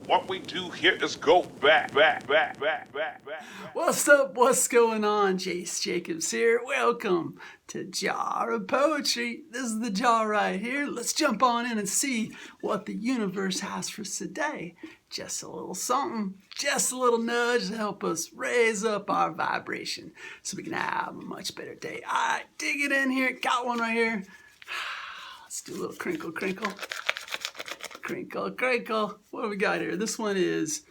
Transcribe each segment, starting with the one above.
What we do here is go back. What's up? What's going on? Jace Jacobs here. Welcome to Jar of Poetry. This is the jar right here. Let's jump on in and see what the universe has for us today. Just a little something, just a little nudge to help us raise up our vibration so we can have a much better day. All right, dig it in here. Got one right here. Let's do a little crinkle, crinkle. Crinkle, crinkle. What do we got here? This one is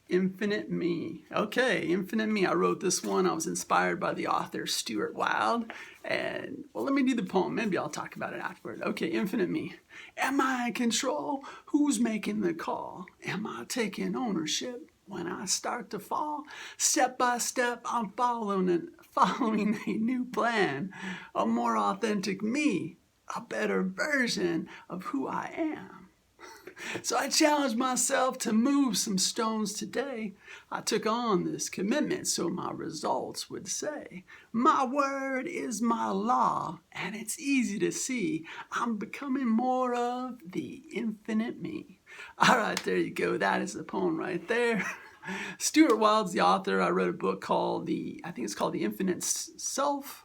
Infinite Me. Okay, Infinite Me. I wrote this one. I was inspired by the author Stuart Wilde. And, well, let me do the poem. Maybe I'll talk about it afterward. Okay, Infinite Me. Am I in control? Who's making the call? Am I taking ownership when I start to fall? Step by step, I'm following a new plan. A more authentic me. A better version of who I am. So I challenged myself to move some stones today. I took on this commitment so my results would say, my word is my law, and it's easy to see. I'm becoming more of the infinite me. All right, there you go. That is the poem right there. Stuart Wilde's the author. I wrote a book called The Infinite Self.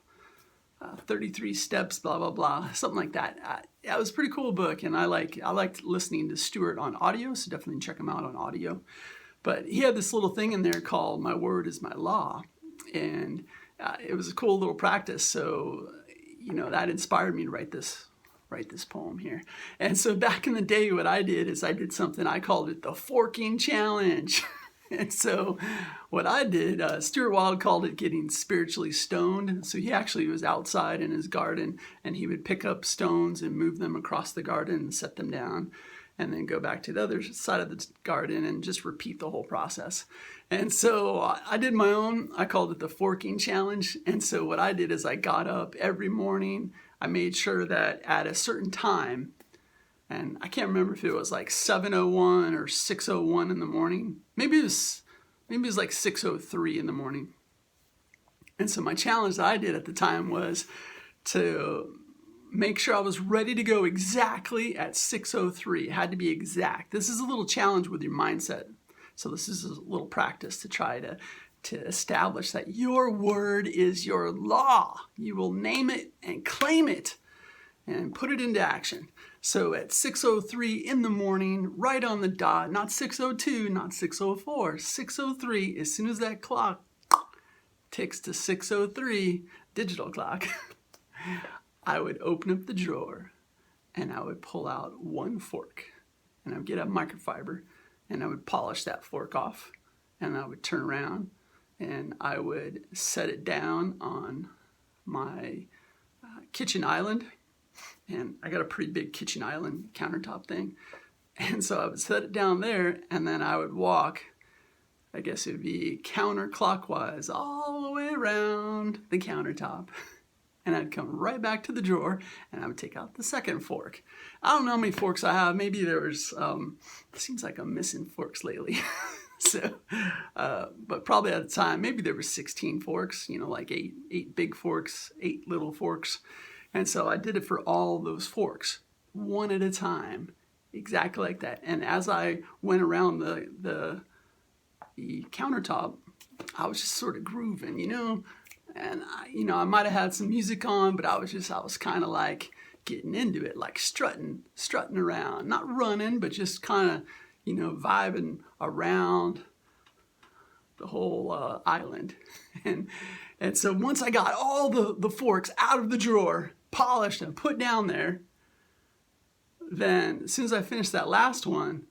33 steps, blah, blah, blah, something like that. Yeah, it was a pretty cool book, and I liked listening to Stuart on audio, so definitely check him out on audio. But he had this little thing in there called My Word is My Law, and it was a cool little practice, so, that inspired me to write this poem here. And so back in the day, what I did is I did something, I called it the forking challenge. And so what I did, Stuart Wilde called it getting spiritually stoned. So he actually was outside in his garden, and he would pick up stones and move them across the garden and set them down, and then go back to the other side of the garden and just repeat the whole process. And so I did my own. I called it the forking challenge. And so what I did is I got up every morning. I made sure that at a certain time, and I can't remember if it was like 7:01 or 6:01 in the morning. Maybe it was like 6:03 in the morning. And so my challenge that I did at the time was to make sure I was ready to go exactly at 6:03. It had to be exact. This is a little challenge with your mindset. So this is a little practice to try to establish that your word is your law. You will name it and claim it and put it into action. So at 6:03 in the morning, right on the dot, not 6:02, not 6:04, 6:03, as soon as that clock ticks to 6:03, digital clock, I would open up the drawer and I would pull out one fork, and I would get a microfiber and I would polish that fork off, and I would turn around and I would set it down on my kitchen island. And I got a pretty big kitchen island countertop thing. And so I would set it down there, and then I would walk, I guess it would be counterclockwise all the way around the countertop. And I'd come right back to the drawer, and I would take out the second fork. I don't know how many forks I have. Maybe there's, it seems like I'm missing forks lately. But probably at the time, maybe there were 16 forks, like eight big forks, 8 little forks. And so I did it for all those forks, one at a time, exactly like that. And as I went around the countertop, I was just sort of grooving, and I might have had some music on, but I was kind of like getting into it, like strutting around, not running, but just kind of, vibing around the whole island. And so once I got all the forks out of the drawer, polished and put down there, then as soon as I finished that last one,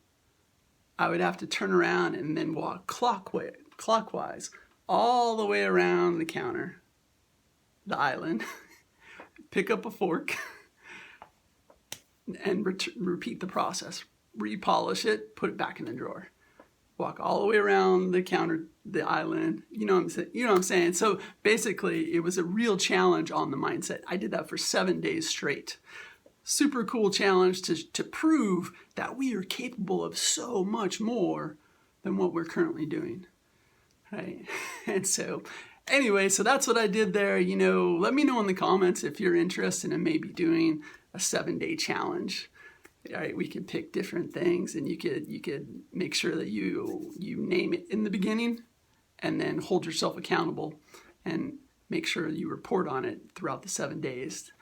I would have to turn around and then walk clockwise all the way around the counter, the island, pick up a fork, and repeat the process. Repolish it, put it back in the drawer. Walk all the way around the counter, the island. You know what I'm saying? So basically, it was a real challenge on the mindset. I did that for 7 days straight. Super cool challenge to prove that we are capable of so much more than what we're currently doing. Right? And so anyway, so that's what I did there. Let me know in the comments if you're interested in maybe doing a 7-day challenge. All right, we could pick different things, and you could make sure that you name it in the beginning, and then hold yourself accountable, and make sure you report on it throughout the 7 days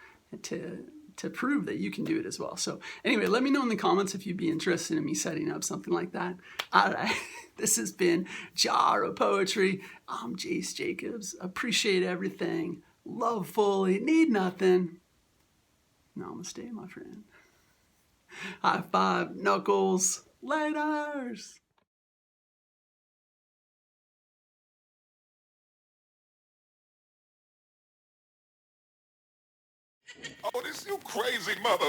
to prove that you can do it as well. So anyway, let me know in the comments if you'd be interested in me setting up something like that. All right, this has been Jar of Poetry. I'm Jace Jacobs. Appreciate everything. Love fully. Need nothing. Namaste, my friend. High five, knuckles, laters. Oh, this you crazy mother.